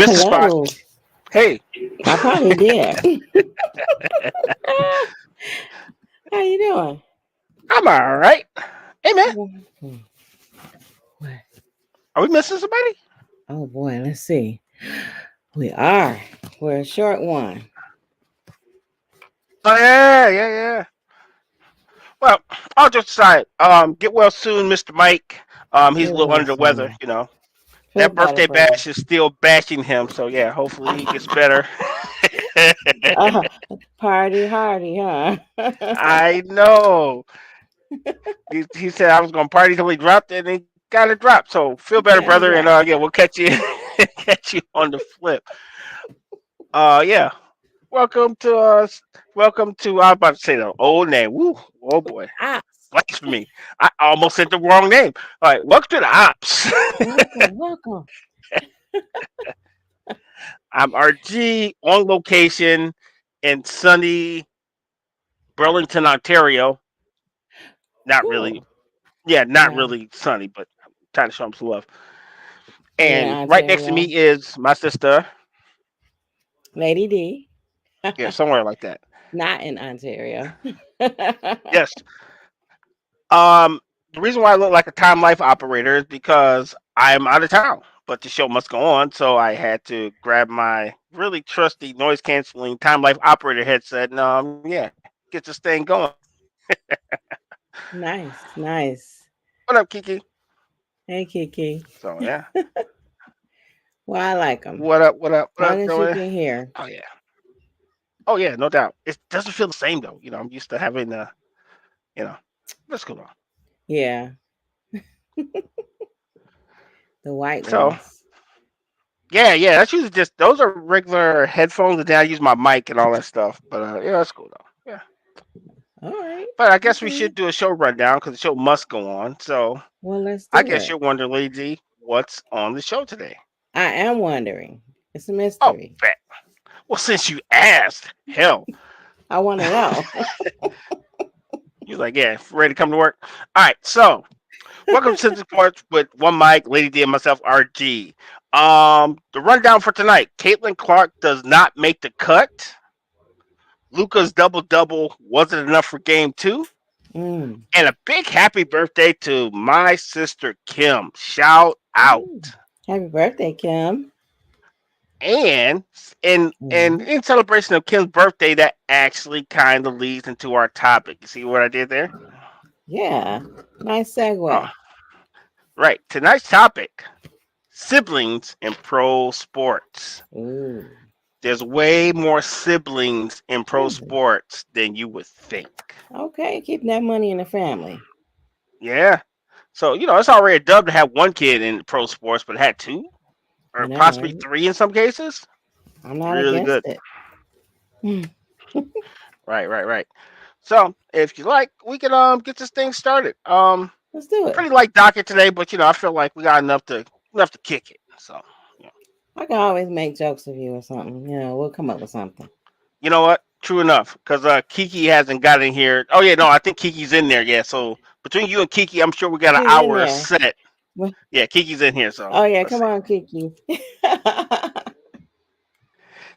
Mr. Spock. Hello. Hey, I probably did. How you doing? I'm all right. Hey, man, Hmm. What? are we missing somebody? Oh boy, let's see. We are. We're a short one. Oh yeah. Well, I'll just decide. Get well soon, Mr. Mike. He's a Get little well under the weather. soon. Feel That better, birthday brother. bash is still bashing him. So yeah, hopefully he gets better. uh, Party hardy, huh? I know. He said I was gonna party till he dropped, and he got it dropped. So feel better, That's brother. And right. yeah, we'll catch you catch you on the flip. Yeah. Welcome to us. Welcome to. I was about to say the old name. Woo. Oh boy. Ops. Blasphemy. I almost said the wrong name. All right. Welcome to the ops. Welcome, welcome. I'm RG on location in sunny Burlington, Ontario. Not really. Cool. Yeah, not Yeah. really sunny, but I'm trying to show him some love. You in And right next to Ontario? me is my sister. Lady D. Yeah, somewhere like that. Not in Ontario. Yes. The reason why I look like a time life operator is because I'm out of town, but the show must go on, so I had to grab my really trusty noise canceling time life operator headset and yeah, get this thing going. Nice, nice. What up, Kiki? Hey, Kiki. So yeah. Well, I like them. What up, what up, what Long up, as you Joey? can hear. Oh yeah. Oh yeah, no doubt. It doesn't feel the same though. I'm used to having you know, let's go on. Yeah, the white So ones. yeah, that's usually just those are regular headphones and then I use my mic and all that stuff. But yeah, that's cool though. Yeah. All right. But I guess we Okay. should do a show rundown because the show must go on. So Well, let's I do guess it. you're wondering, Lady D, what's on the show today? I am wondering. It's a Oh, mystery. bet. Well, since you asked, hell, I want to know. you're like, yeah, ready to come to work. All right, so welcome to the Sports with one mic, Lady D, and myself, RG. The rundown for tonight: Caitlin Clark does not make the cut. Luca's double double wasn't enough for game two. Mm. And a big happy birthday to my sister Kim. Shout out. Mm. Happy birthday, Kim. And Mm. in celebration of Kim's birthday, that actually kind of leads into our topic. You see what I did there? Yeah. Nice Oh, segue. right. Tonight's topic: siblings in pro sports. Ooh. There's way more siblings in pro Really? sports than you would think. Okay, keeping that money in the family. Yeah. So it's already a dub to have one kid in pro sports, but had two I or know, possibly right? three in some cases. I'm not Really against good. it. Mm. Right. So if you like, we can get this thing started. Let's do it. Pretty light docket today, but I feel like we got enough to kick it. So yeah. I can always make jokes of you or something. We'll come up with something. You know what? True enough, because Kiki hasn't got in here. Oh yeah, no, I think Kiki's in there. Yeah, so between you and Kiki, I'm sure we got an She's in hour there. set. What? Yeah, Kiki's in here. So Oh yeah, let's come see. on, Kiki.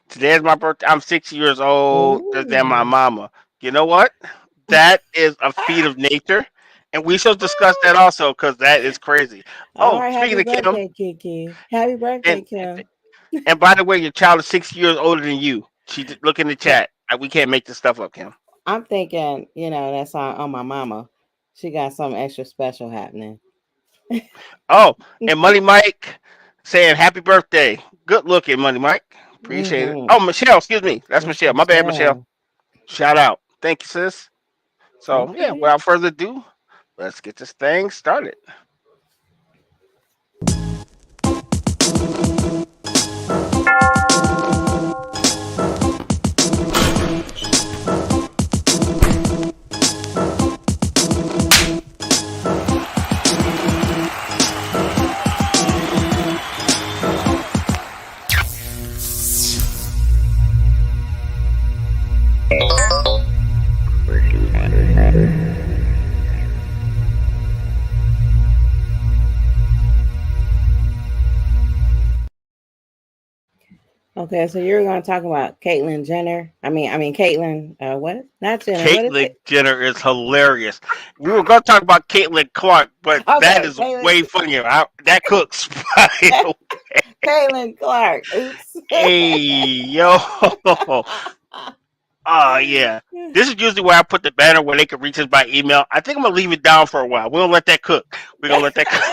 Today's my birthday. I'm 6 years old. Than my Ooh. mama. You know what? That is a feat of nature, and we shall discuss that also because that is crazy. All Oh, right, speaking happy of Kim, birthday, Kiki. Happy birthday, and Kim. and by the way, your child is 6 years older than you. Look in the Yeah, chat. We can't make this stuff up, Kim. I'm thinking, that's on my mama. She got something extra special happening. Oh, and Money Mike saying happy birthday. Good looking, Money Mike. Appreciate it. Mm-hmm. Oh, Michelle, excuse me. That's Miss Michelle. My bad, Michelle. Michelle. Shout out. Thank you, sis. So yeah, Okay. without further ado, let's get this thing started. Okay, so you're going to talk about Caitlyn Jenner. I mean Caitlyn. What? Not Jenner. What is Caitlyn it? Jenner is hilarious. We were going to talk about Caitlyn Clark, but that Okay, is Caitlyn. way funnier. That cooks. Caitlyn Clark. Oops. Hey, yo. Oh, yeah. This is usually where I put the banner where they can reach us by email. I think I'm going to leave it down for a while. We'll let that cook. We're going to let that cook.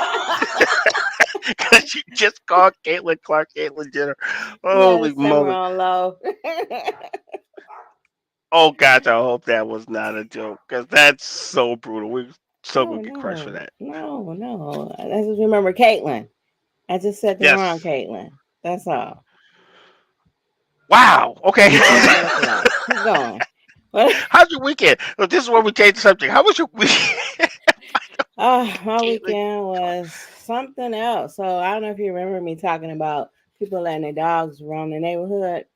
Because you just called Caitlyn Clark Caitlyn Jenner. Holy Yes, simmer moly. on low. Oh, gosh, I hope that was not a joke. Because that's so brutal. We're so Oh going to get crushed for no, that. no, no. I just remember Caitlyn. I just said the wrong Yes. Caitlyn. That's all. Wow. Okay. We don't all look alike. Keep going. What? How's your weekend? Look, this is where we change the subject. How was your weekend? My Caitlyn weekend Clark. was something else. So I don't know if you remember me talking about people letting their dogs roam the neighborhood.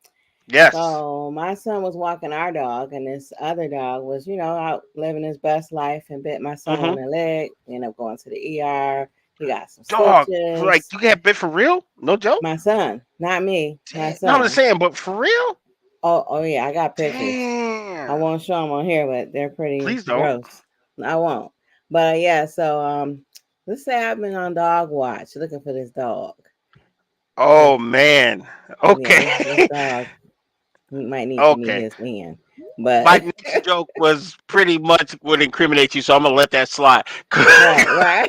Yes. So my son was walking our dog, and this other dog was, out living his best life and bit my son on Mm-hmm. the leg. Ended up going to the ER. He got some Dog. Like, stitches. you got bit for real? No joke? My son, not me, my No, I'm just son. saying, but for real? Oh yeah, I got pictures. I Damn. won't show them on here, but they're pretty Please don't. gross. I won't. But yeah, so let's say I've been on dog watch looking for this dog. Oh, 'Cause, man. yeah, this Okay. dog might need to meet Okay. his man. My But next joke was pretty much would incriminate you, so I'm going to let that slide. right, right.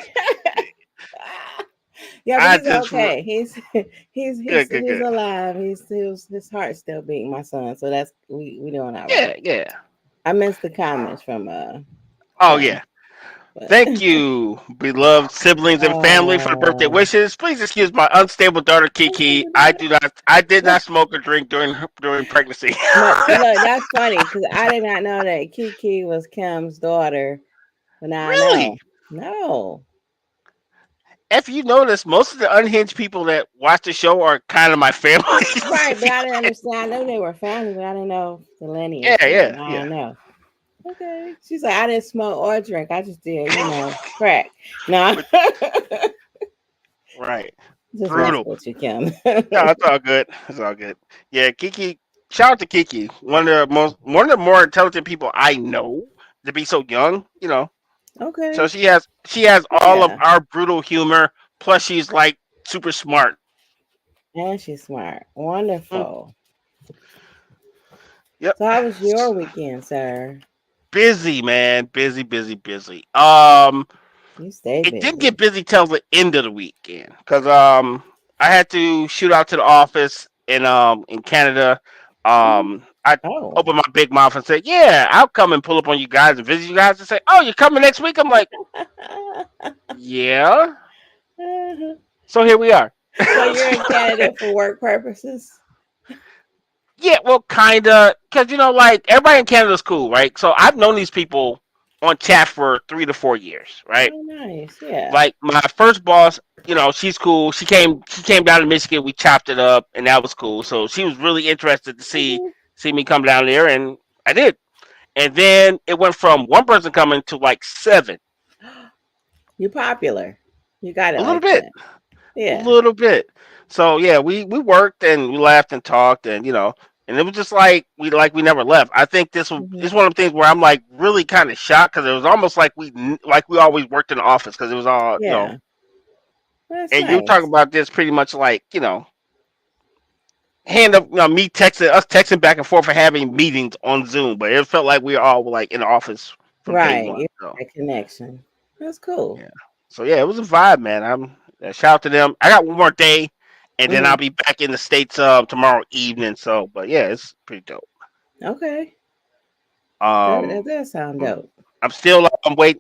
Yeah, but I he's just. okay. He's he's Good, he's good, he's good. alive. His heart's still beating, my son. So that's we doing all Yeah, right. yeah. I missed the comments from Oh, them. yeah. But Thank you, beloved siblings and family, for the birthday oh, wishes. Please excuse my unstable daughter Kiki. I did not smoke or drink during pregnancy. but look, that's funny because I did not know that Kiki was Kim's daughter, but now I know. Really? No, If you notice, most of the unhinged people that watch the show are kind of my family. right, but I didn't understand. I knew they were family, but I didn't know the lineage. Yeah, So yeah, now I yeah. know. Okay. She's like, I didn't smoke or drink. I just did, crack. No, But right, just messing brutal. with you, Kim. No, it's all good. It's all good. Yeah, Kiki. Shout out to Kiki, one of the more intelligent people I know to be so young. So Okay. she has all of Yeah. our brutal humor. Plus, she's like super smart. And she's smart. Mm, Wonderful. yep. So how was your weekend, sir? Busy, man. Busy, busy, busy. You stay It didn't get busy. busy till the end of the weekend because I had to shoot out to the office in Canada. I Oh. opened my big mouth and said, "Yeah, I'll come and pull up on you guys and visit you guys." And say, "Oh, you're coming next week?" I'm like, "Yeah." So here we are. So you're in Canada for work purposes? Yeah, well, kinda, because like everybody in Canada's cool, right? So I've known these people on chat for 3 to 4 years, right? Oh, nice. Yeah. Like my first boss, she's cool. She came down to Michigan. We chopped it up, and that was cool. So she was really interested to see Mhm. see me come down there, and I did. And then it went from one person coming to like seven, You're popular. You got a it little like bit, that. a Yeah. little bit. So yeah, we worked and we laughed and talked, and it was just like we never left. I think Hmm. this one of the things where I'm like really kind of shocked because it was almost like we always worked in the office because it was all. Yeah. That's And you were talking nice. about this pretty much like hand up, me texting us texting back and forth and having meetings on Zoom, but it felt like we all were like in the office from day Right. one. You So got a connection. That's cool. yeah, so yeah, it was a vibe, man. Shout out to them. I got one more day, and then I'll Hmm. be back in the states tomorrow evening. So, but yeah, it's pretty dope. Okay. That Um, does sound mm, dope. I'm still wait.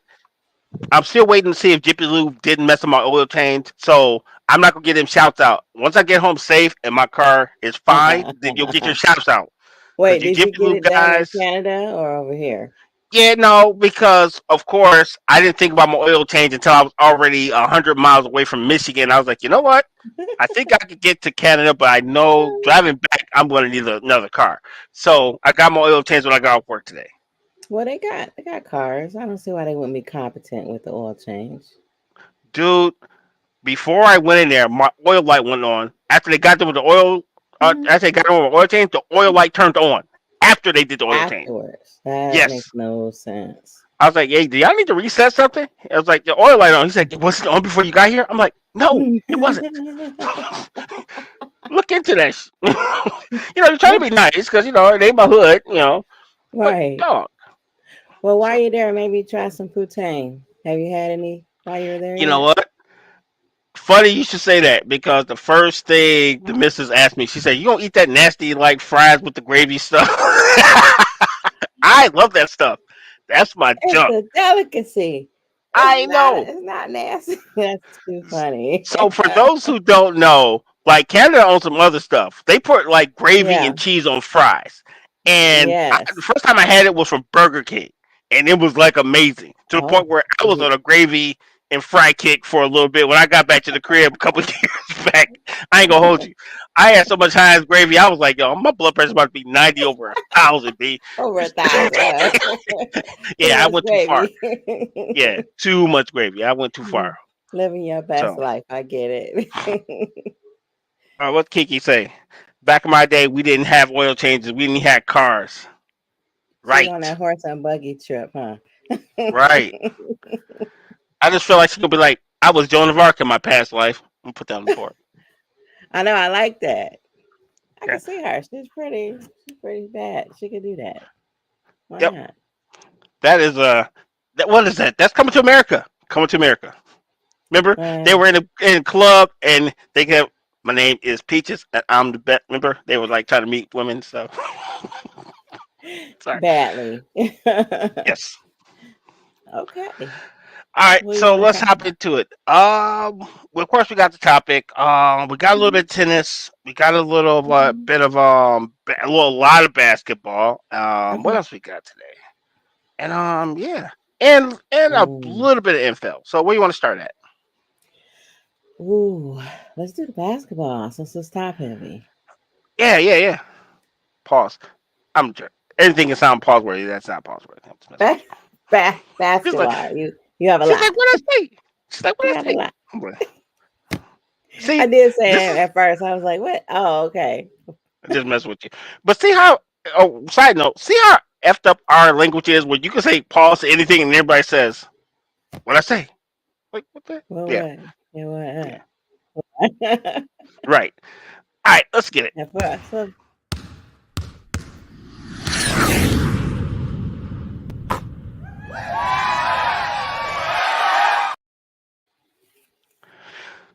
I'm still waiting to see if Jippy Lube didn't mess up my oil change. So I'm not gonna get him shouts out. Once I get home safe and my car is fine, then you'll get your shouts out. Because Wait, you did you Jippy get Lube it done in guys, Canada or over here? yeah, no, because of course I didn't think about my oil change until I was already 100 miles away from Michigan. I was like, you know what? I think I could get to Canada, but I know driving back I'm going to need another car. So I got my oil change when I got off work today. Well, they got cars. I don't see why they wouldn't be competent with the oil change. Dude, before I went in there, my oil light went on. After they got done with the oil, Mhm. I say got on oil change. The oil light turned on after they did the oil change. Afterwards. That makes Yes. no sense. I was like, hey, do y'all need to reset something? I was like, the oil light on. He said, was it on before you got here? I'm like, no, it wasn't. Look into that. You're trying to be nice because it ain't my hood. But Right. dog. Well, while So you're there, maybe try some poutine. Have you had any while you were there you know yet? what? Funny you should say that because the first thing the missus asked me, she said, "You don't eat that nasty like fries with the gravy stuff." I love that stuff. That's my It's junk. a delicacy. I know. It's not nasty. That's too funny. So for those who don't know, like Canada owns some other stuff. They put like gravy Yeah. and cheese on fries. And the Yes. first time I had it was from Burger King, and it was like amazing to the point Oh. where I was on a gravy and fry kick for a little bit. When I got back to the crib a couple of years back, I ain't gonna hold you. I had so much high gravy. I was like, yo, my blood pressure about to be 90 over 1,000, B. Over 1,000. Too Yeah, I much went too far. gravy. Yeah, too much gravy. I went too far. Living your best So, life. I get it. what Kiki say? Back in my day, we didn't have oil changes. We didn't have cars. She was on that Right, horse and buggy trip, huh? right. I just feel like she could be like, I was Joan of Arc in my past life. I'm gonna put that on the board. I know. I like that. I Yeah. can see her. She's pretty. She's pretty bad. She could do that. Why Yep. not? That is that what is that? That's coming to America. Coming to America. Remember, they Uh, were in a club and they kept my name is Peaches and I'm the bet. Remember, they were like trying to meet women. So sorry. badly. Yes. Okay. All right, What do you so want to let's talk hop about? into it. Well, of course, we got the topic. We got a little Mhm, bit of tennis. We got a little mhm. bit of a lot of basketball. What Okay. else we got today? And yeah, and a Ooh. little bit of info. So, where you want to start at? Ooh. Let's do the basketball since it's top heavy. Yeah, yeah, yeah. Pause. I'm jerk. Anything can sound pause worthy. That's not pause worthy. I'm just messing with Ba- you. She's like, basketball. You have a she's lot. like, what I say? She's like, You what I have a say? lot. I'm like, I see, did say this it is at first. I was like, what? Oh, okay. I'm just messing with you. But see how? Oh, side note. See how effed up our language is, where you can say pause to anything and everybody says, "What I say?" Like what the? Well, Yeah, what? Yeah, yeah. what? Right. All right. Let's get it. At first, so,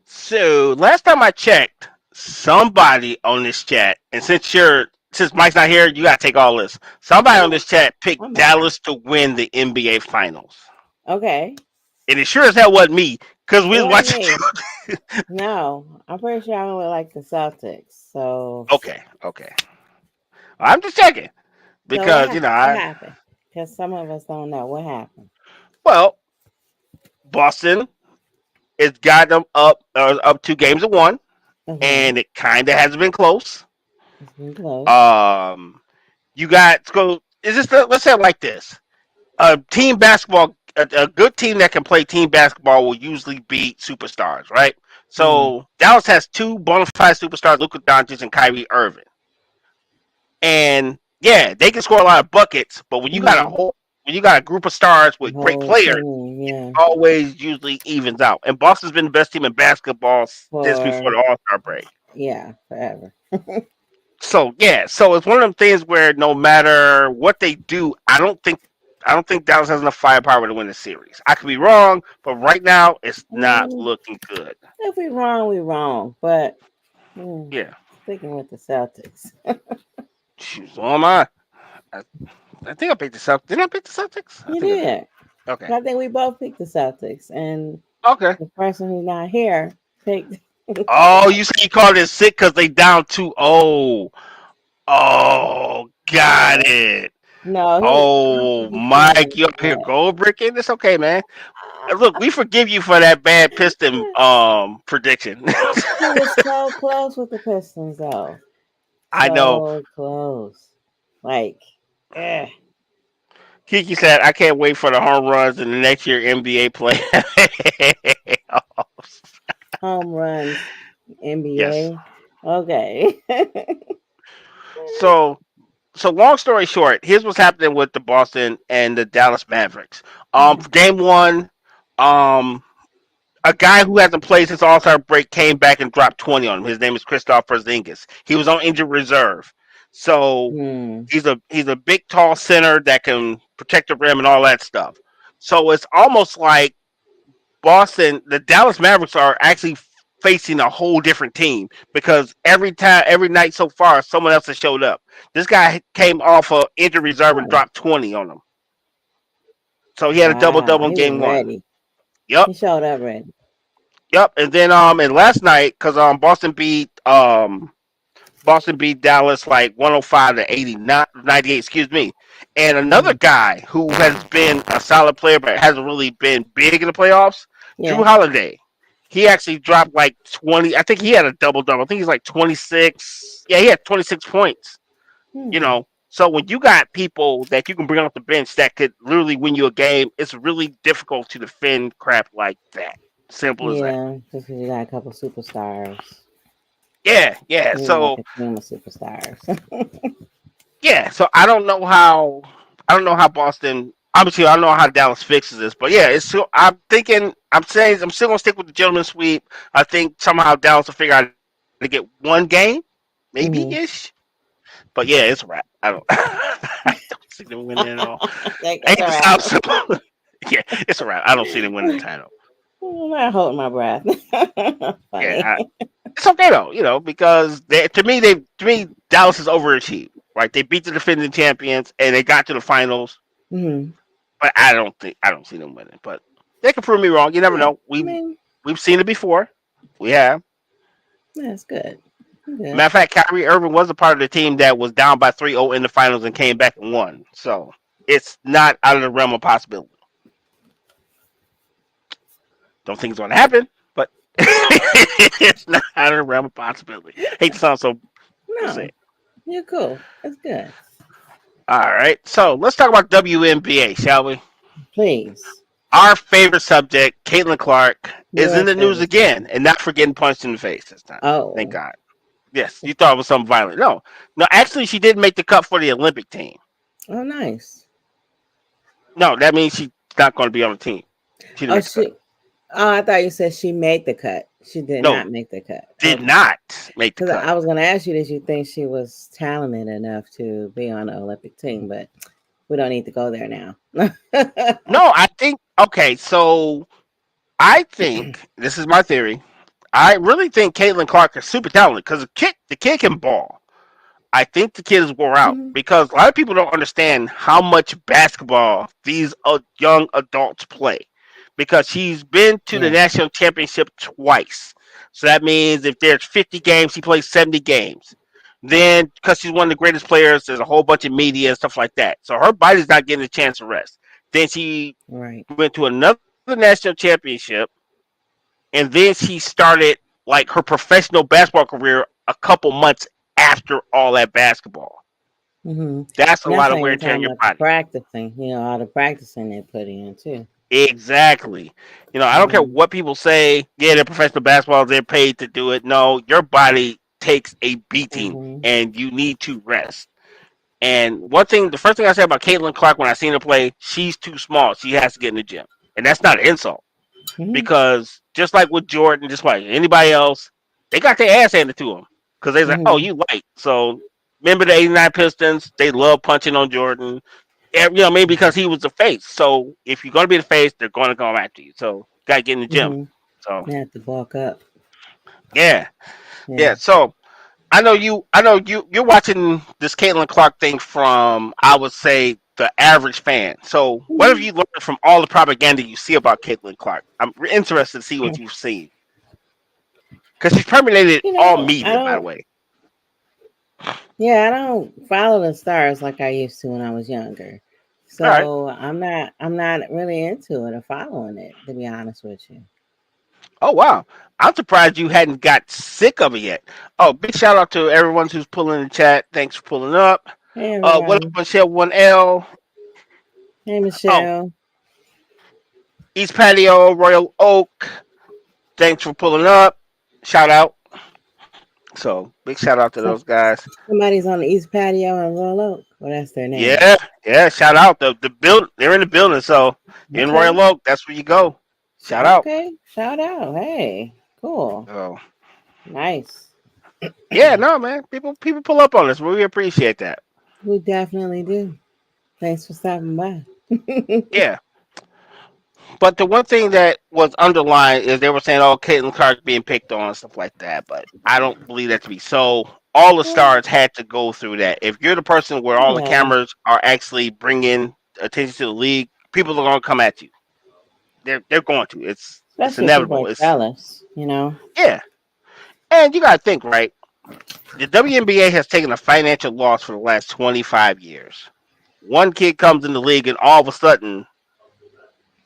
So last time I checked, somebody on this chat, and since Mike's not here, you gotta take all this. Somebody on oh, this chat picked I'm back. Dallas to win the NBA Finals, Okay. and it sure as hell wasn't me because It we was wasn't watching. me. No, I'm pretty sure I went with like the Celtics. So, Okay, okay. I'm just checking so what because happened? What I happened? Because some of us don't know what happened. well Boston it's got them up 2 games to one, Okay, and it kind of has been close. it's been close. Um, you got go. Is this let's say it like this? A team basketball, a good team that can play team basketball will usually beat superstars, right? Mm. So Dallas has two bona fide superstars, Luka Doncic and Kyrie Irving, and yeah, they can score a lot of buckets. But Mm-hmm. when you got a group of stars with great Whole players, team, yeah, always usually evens out. And Boston's been the best team in basketball since before for the All Star break. yeah, forever. So yeah, so it's one of them things where no matter what they do, I don't think Dallas has enough firepower to win the series. I could be wrong, but right now it's not Mm, looking good. if we wrong, we wrong. But mm, Yeah, sticking with the Celtics. shoot, so am I. I, I think I picked the Celtics. Did I pick the Celtics? I You think I did. did. Okay. I think we both picked the Celtics, and Okay. the person who's not here picked. Oh, you said you called it sick because they down 2-0. Oh, got No, it. no, Oh, he's feeling Mike, you up here bad. gold bricking? It's okay, man. Look, we forgive you for that bad Piston prediction. He was so close with the Pistons, though. I know. So close. Like, eh, Kiki said, "I can't wait for the home runs in the next year NBA play." home runs, Yes. NBA. Okay. So long story short, here's what's happening with the Boston and the Dallas Mavericks. Mhm. For game one, um, a guy who hasn't played since All Star break came back and dropped 20 on him. His name is Christoph Porzingis. He was on injured reserve, so Hmm. he's a big, tall center that can protect the rim and all that stuff. So it's almost like the Dallas Mavericks are actually facing a whole different team because every night so far, someone else has showed up. This guy came off of injured reserve and Oh, dropped 20 on them. So he had a double wow. double in He was game one. ready. Yep, He showed up ready. yep. And then and last night because Boston beat Dallas like 105 to 80, not 98, excuse me. And another Hmm. guy who has been a solid player but hasn't really been big in the playoffs, Drew Yeah. Holiday. He actually dropped like 20. I think he had a double double. I think he's like 26. Yeah, he had 26 points. You Hmm. know, so when you got people that you can bring off the bench that could literally win you a game, it's really difficult to defend crap like that. Simple as that. Yeah. Just because you got a couple superstars. Yeah, yeah. You like So a team of superstars. yeah, so I don't know how Boston. Obviously, I don't know how Dallas fixes this, but yeah, it's still. I'm saying I'm still gonna stick with the gentleman sweep. I think somehow Dallas will figure out to get one game, maybe Hmm. ish. But yeah, it's a wrap. I don't. I don't see them winning at all. Like, I hate it's to all sound right. simple. Yeah, it's a wrap. I don't see them winning the title. I'm not holding my breath. Yeah, Funny. it's okay though, because to me Dallas is overachieved. Right, they beat the defending champions and they got to the finals, Hmm. but I don't see them winning. But they can prove me wrong. You never Yeah. know. I mean, We've seen it before. We have. that's good. Matter Good. of fact, Kyrie Irving was a part of the team that was down by 3-0 in the finals and came back and won. So it's not out of the realm of possibility. Don't think it's going to happen, but it's not out of the realm of possibility. Hate to sound so. We'll see. No, you're cool. That's good. All right, so let's talk about WNBA, shall we? Please. Our favorite subject, Caitlin Clark, is in Your the news favorite again, subject. and not for getting punched in the face this time. Thank Oh. God. Yes, you thought it was something violent. No, no. Actually, she did make the cut for the Olympic team. Oh, nice. No, that means she's not going to be on the team. She didn't Oh, make the cut. she. Oh, I thought you said she made the cut. She did No, not make the cut. did Okay. not make the Because cut. I was going to ask you, did you think she was talented enough to be on the Olympic team? But we don't need to go there now. No, I think. Okay, so I think this is my theory. I really think Caitlin Clark is super talented because the kid can ball. I think the kid is wore out Mhm. because a lot of people don't understand how much basketball these young adults play. Because she's been to the Yeah. national championship twice, so that means if there's 50 games, she plays 70 games. Then, because she's one of the greatest players, there's a whole bunch of media and stuff like that. So her body's not getting a chance to rest. Then she Right. went to another national championship, and then she started like her professional basketball career a couple months after all that basketball. Hmm. That's a And that's lot of not wear even and tear on talking your about the body. practicing, all the practicing they put in too. Exactly. I don't care Hmm. what people say. Yeah, they're professional basketball. They're paid to do it. No, your body takes a beating, Hmm. and you need to rest. And one thing, the first thing I said about Caitlin Clark when I seen her play, she's too small. She has to get in the gym, and that's not an insult Hmm. because just like with Jordan, just like anybody else, they got their ass handed to them because they like, oh, Hmm. you light. So remember the '89 Pistons? They love punching on Jordan. Maybe because he was the face. So if you're gonna be the face, they're gonna come after you. So gotta get in the gym. Hmm. So They have to bulk up. yeah, Yeah. yeah. So You're watching this Caitlin Clark thing from I would say the average fan. So what have Hmm. you learned from all the propaganda you see about Caitlin Clark? I'm interested to see what you've seen because she's permeated all I media, by the don't. way. Yeah, I don't follow the stars like I used to when I was younger. All right. So I'm not really into it or following it, to be honest with you. Oh wow. I'm surprised you hadn't got sick of it yet. Oh, big shout out to everyone who's pulling in the chat. Thanks for pulling up. Hey What up, everyone. Michelle 1L? Hey Oh, Michelle. East Patio, Royal Oak. Thanks for pulling up. Shout out. So big shout out to So those guys. somebody's on the East Patio in Royal Oak. Well, that's their name. Yeah, yeah. Shout out the build. They're in the building. So in Okay. Royal Oak, that's where you go. Shout out. Okay. Shout out. Hey, cool. Oh Nice. yeah, no man. People pull up on us. We appreciate that. We definitely do. Thanks for stopping by. Yeah. But the one thing that was underlined is they were saying, "Oh, Caitlin Clark being picked on and stuff like that." But I don't believe that to be so. All the Well, stars had to go through that. If you're the person where all the yeah, cameras are actually bringing attention to the league, people are going to come at you. They're going to. It's especially if people inevitable. are It's jealous, you know. yeah. And you got to think, right? The WNBA has taken a financial loss for the last 25 years. One kid comes in the league, and all of a sudden,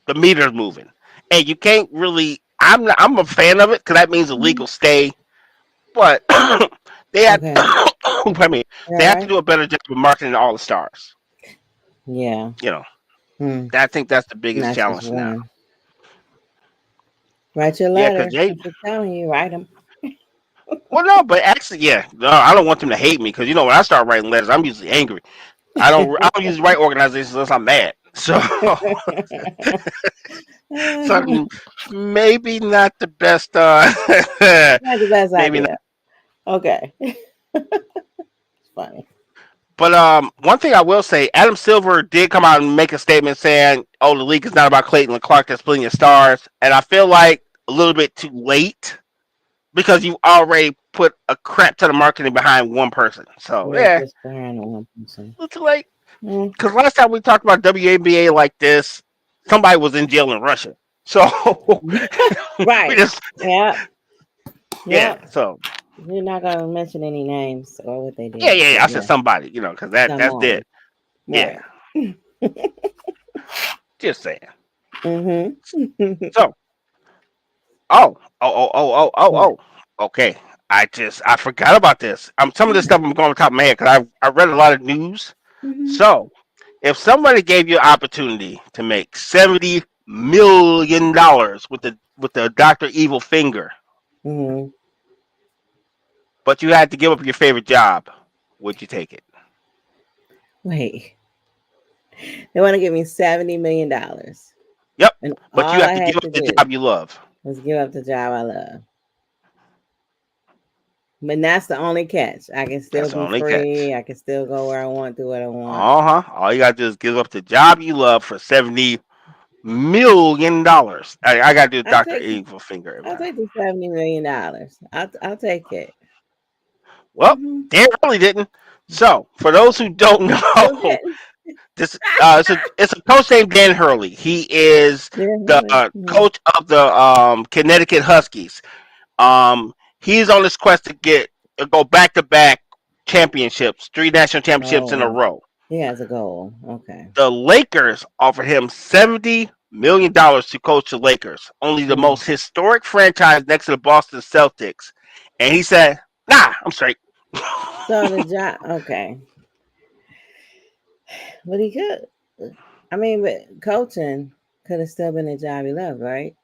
the meter's moving, and you can't really. I'm a fan of it because that means the league Mhm. will stay, but they have. Okay. Pardon me. You They all have to right? do a better job of marketing all the stars. Yeah. You know, Hmm. I think that's the And biggest that's just challenge now. one. Write your Yeah, because letters. they. I'm just telling you, write them. Well, no, but actually, yeah, no, I don't want them to hate me because when I start writing letters, I'm usually angry. I don't usually write organizations unless I'm mad. So so I mean, maybe not the best. Not the best Maybe not. idea. Okay. It's funny. But one thing I will say, Adam Silver did come out and make a statement saying, "Oh, the league is not about Clayton Clark. That's splitting your stars." And I feel like a little bit too late because you already put a crap ton of marketing behind one person. So Yeah, yeah, just behind one person. a little too late. Mm, Because last time we talked about WNBA like this, somebody was in jail in Russia. So we right. just Yeah. yeah. Yeah. So We're not gonna mention any names or what they yeah, did, yeah, yeah. but I said yeah, somebody, because that's someone. dead. Yeah, Right. just saying. Mm-hmm. So okay. I forgot about this. Some of this stuff I'm going on top of my head because I read a lot of news. Mm-hmm. So if somebody gave you an opportunity to make $70 million with the Doctor Evil finger, Mm-hmm. but you had to give up your favorite job, would you take it? Wait, they want to give me $70 million, Yep. and But you all have I to give had up to the do job you love. was give up the job I love. But that's the only catch. I can still That's the be only catch. free. I can still go where I want, do what I want. All you gotta do is give up the job you love for $70 million. I gotta do I'll Doctor take the Evil finger every I'll time. take the $70 million. I'll take it. Well, Mm-hmm. Dan really didn't. So, for those who don't Still know, getting this it's a coach named Dan Hurley. He is there. the Really. Mm-hmm. coach of the Connecticut Huskies. He's on this quest to go back to back championships, 3 national championships in a Oh, row. he has a goal. Okay. The Lakers offered him $70 million to coach the Lakers, only the Mm. most historic franchise next to the Boston Celtics, and he said, "Nah, I'm straight." So the job. Okay, but he could. I mean, but coaching could have still been a job he loved, right?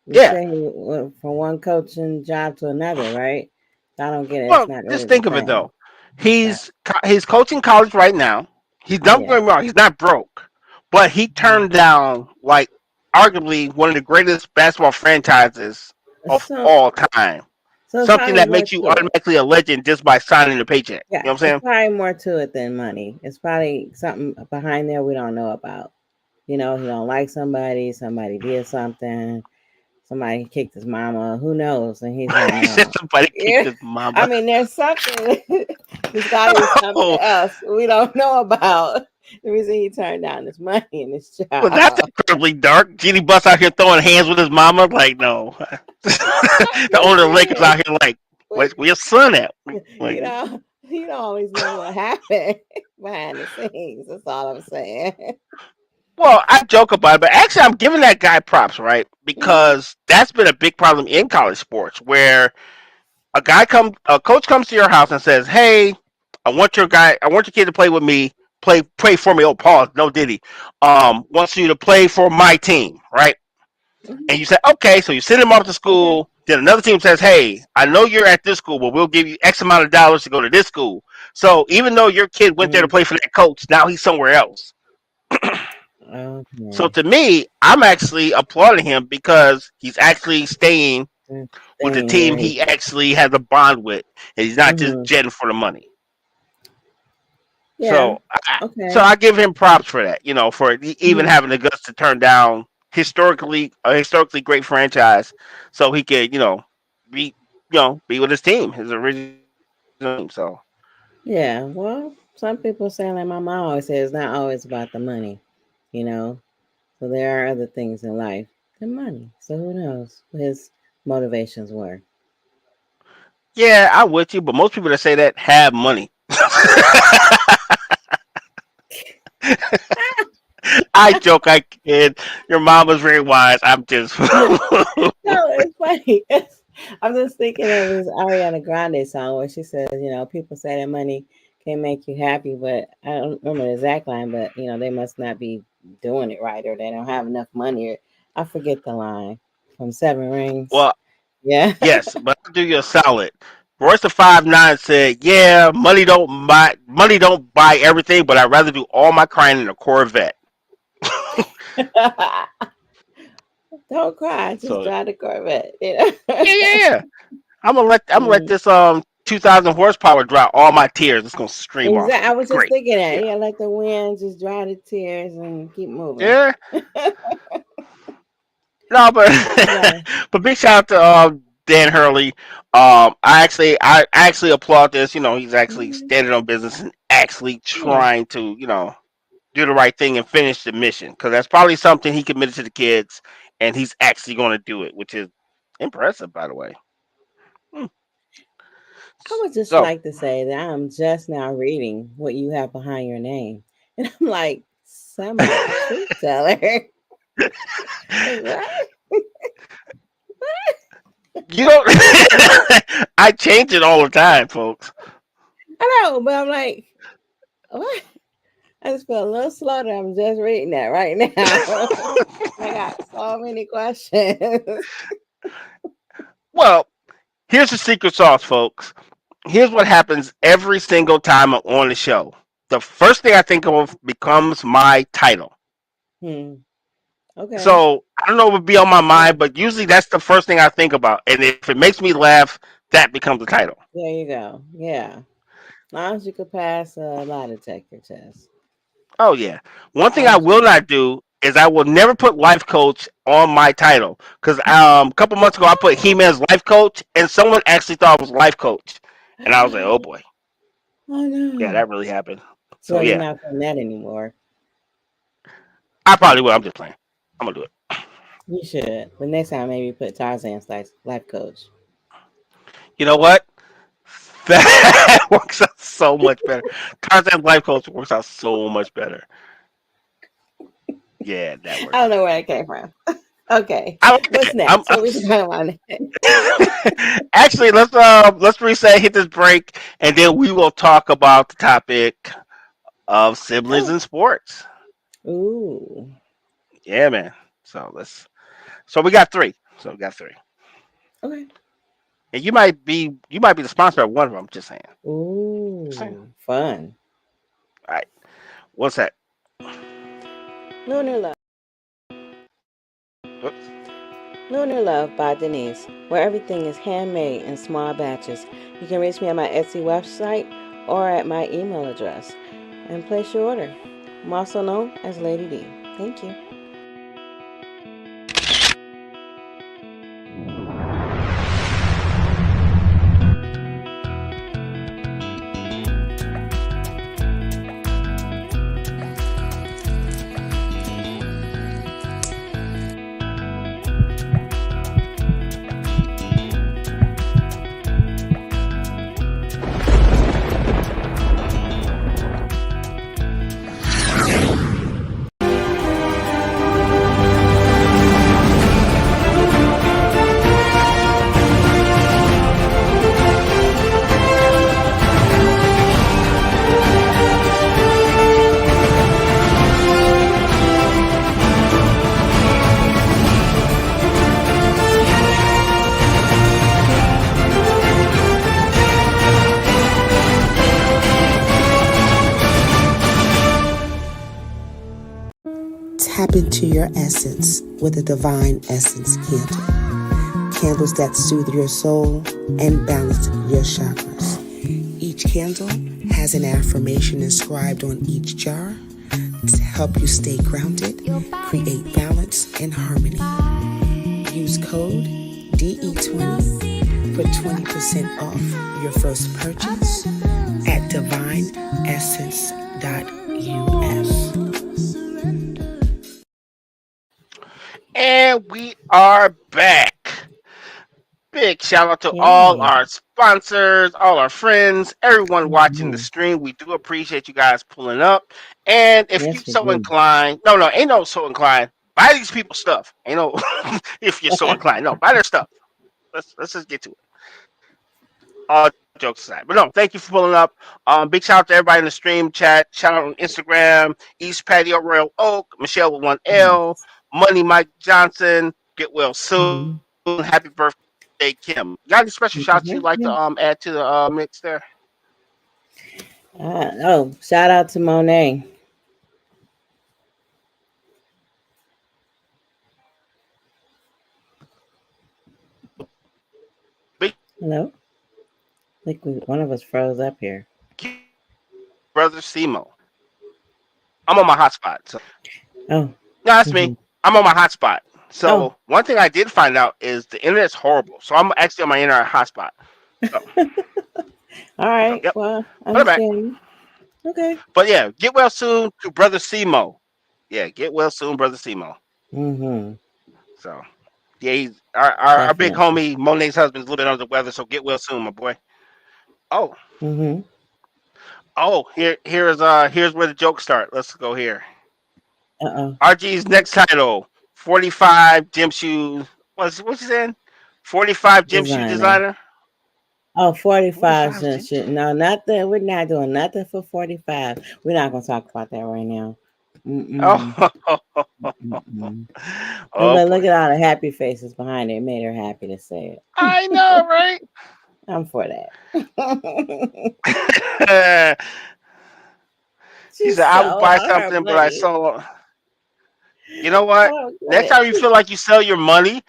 You Yeah. say he went from one coaching job to another, right? I don't get it. It's Well, not just really the think of it same. though. Okay. He's coaching college right now. He's not Yeah. going wrong. He's not broke, but he Mhm. turned down like arguably one of the greatest basketball franchises of So, all time. so it's Something probably that more makes you to it. automatically a legend just by signing the paycheck. You Yeah, know what I'm it's saying? probably more to it than money. It's probably something behind there we don't know about. You know, he don't like somebody. Somebody did something. Somebody kicked his mama. Who knows? And he's like, He said no. somebody kicked Yeah. his I mama. mean, there's something. There's got to be something Oh, else we don't know about. The reason he turned down this money and this well, that's job. incredibly dark. Genie Bus out here throwing hands with his mama. Like, no. I'm The just owner of the Lakers saying. out here, like, But, where your son at? Like, you don't always know what happened behind the scenes. That's all I'm saying. well, I joke about it, but actually, I'm giving that guy props, right? Hmm. Because that's been a big problem in college sports, where a coach comes to your house and says, "Hey, I want your kid to play with me, play for me." Oh, pause, no Diddy. Wants you to play for my team, right? Hmm. And you say, "Okay," so you send him off to Okay. school. Then another team says, "Hey, I know you're at this school, but we'll give you X amount of dollars to go to this school." So even though your kid went there to Mm-hmm. play for that coach, now he's somewhere else. So Okay. to me, I'm actually applauding him because he's actually staying Mm, with the staying team where he. he actually has a bond with, and he's not just Mm-hmm. jetting for the money. Yeah. So, Okay. I give him props for that. For even Mm-hmm. having the guts to turn down historically great franchise, so he could be be with his team, his original team. So Yeah. Well, some people say, like my mom always says, it's not always about the money, you know. So there are other things in life than money. So who knows what his motivations were. yeah, I'm with you, but most people that say that have money. I joke, I kid. Your mom was very wise. I'm just No, it's funny. I'm just thinking of this Ariana Grande song where she says, people say that money can make you happy, but I don't remember the exact line, but they must not be doing it right or they don't have enough money. Or I forget the line from Seven Rings. well, Yeah. yes, but I'll do you a solid. Royce the 5'9" said, "Yeah, money don't buy everything, but I'd rather do all my crying in a Corvette." Don't cry, just So drive the Corvette. yeah, yeah, yeah. I'm gonna let this 2,000 horsepower dry all my tears. It's gonna stream off. Exactly. I was just Great. thinking that. Yeah. Yeah, let the wind just dry the tears and keep moving. Yeah. No, but Yeah. but big shout out to Dan Hurley. I actually applaud this. He's actually Mhm. standing on business and actually Yeah. trying to do the right thing and finish the mission, because that's probably something he committed to the kids, and he's actually going to do it, which is impressive, by the way. Hmm. I would just So, like to say that I'm just now reading what you have behind your name. And I'm like, Summer Truth Teller. Like, what? you don't. I change it all the time, folks. I know, but I'm like, what? I just feel a little slow that I'm just reading that right now. I got so many questions. Well, here's the secret sauce, folks. Here's what happens every single time I'm on the show. The first thing I think of becomes my title. Hmm. Okay. So I don't know what would be on my mind, but usually that's the first thing I think about. And if it makes me laugh, that becomes the title. There you go. Yeah. As long as you could pass a lie detector test. Oh yeah. One thing I Long as will you not do is I will never put life coach on my title, because a couple months ago I put He-Man's life coach and someone actually thought it was life coach, and I was like, oh boy, Oh yeah, no. that really happened. So So you're yeah, not putting that anymore. I probably will. I'm just playing. I'm gonna do it. You should. But next time maybe put Tarzan's life coach. You know what? That works out so much better. Tarzan's life coach works out so much better. Yeah, that I works. don't know where it came from. Okay. I like What's that. I'm, next? What we talking about next? actually, let's reset, hit this break, and then we will talk about the topic of siblings Oh. in sports. Ooh. Yeah, man. So So we got three. So we got three, Okay. and you might be the sponsor of one of them. Just saying. Just saying. Ooh. Fun. All right. What's that? Lunar Love. Oops. Lunar Love by Denise, where everything is handmade in small batches. You can reach me at my Etsy website or at my email address and place your order. I'm also known as Lady D. Thank you. Tap into your essence with a Divine Essence candle. Candles that soothe your soul and balance your chakras. Each candle has an affirmation inscribed on each jar to help you stay grounded, create balance and harmony. Use code DE20 for 20% off your first purchase at divineessence.us. And we are back. Big shout out to all Yay. our sponsors, all our friends, everyone watching the Mhm. stream. We do appreciate you guys pulling up. And if you Yes, we so do. inclined, ain't no so inclined. Buy these people stuff. Ain't no if you're so inclined. No, buy their stuff. Let's just get to it. All jokes aside, but no, thank you for pulling up. Big shout out to everybody in the stream chat. Shout out on Instagram, East Patio Royal Oak, Michelle with one L, Yes. Money Mike Johnson. Get well soon. Mhm. Happy birthday, Kim. Got any special shots you'd like to Yeah. add to the mix there? Shout out to Monet. Big Hello. I think one of us froze up here. brother Simo. I'm on my hotspot. So Oh. no, that's Hmm. me. I'm on my hotspot. Oh. So one thing I did find out is the internet's horrible. So I'm actually on my internet hotspot. So, All right. yep. Well, Put it back. understand. Okay. But yeah, get well soon to brother Simo. Yeah, get well soon, brother Simo. Mm-hmm. So yeah, he's our big Definitely. homie Monet's husband's a little bit under the weather. So get well soon, my boy. Oh, Mm-hmm. here's where the jokes start. Let's go here. Uh-oh. RG's next title: 45 gym shoes. What's you saying? 45 gym shoe Designer. designer. Oh, 45 45 gym shit. shoe. No, nothing. We're not doing nothing for 45. We're not going to talk about that right now. Mm-mm. Oh, Mm-mm. oh Look boy. at all the happy faces behind it. It made her happy to say I it. know, right? I'm for that. She She's said, I would so buy on her something, but I money. saw. You know what? Oh, Next good. time you feel like you sell your money,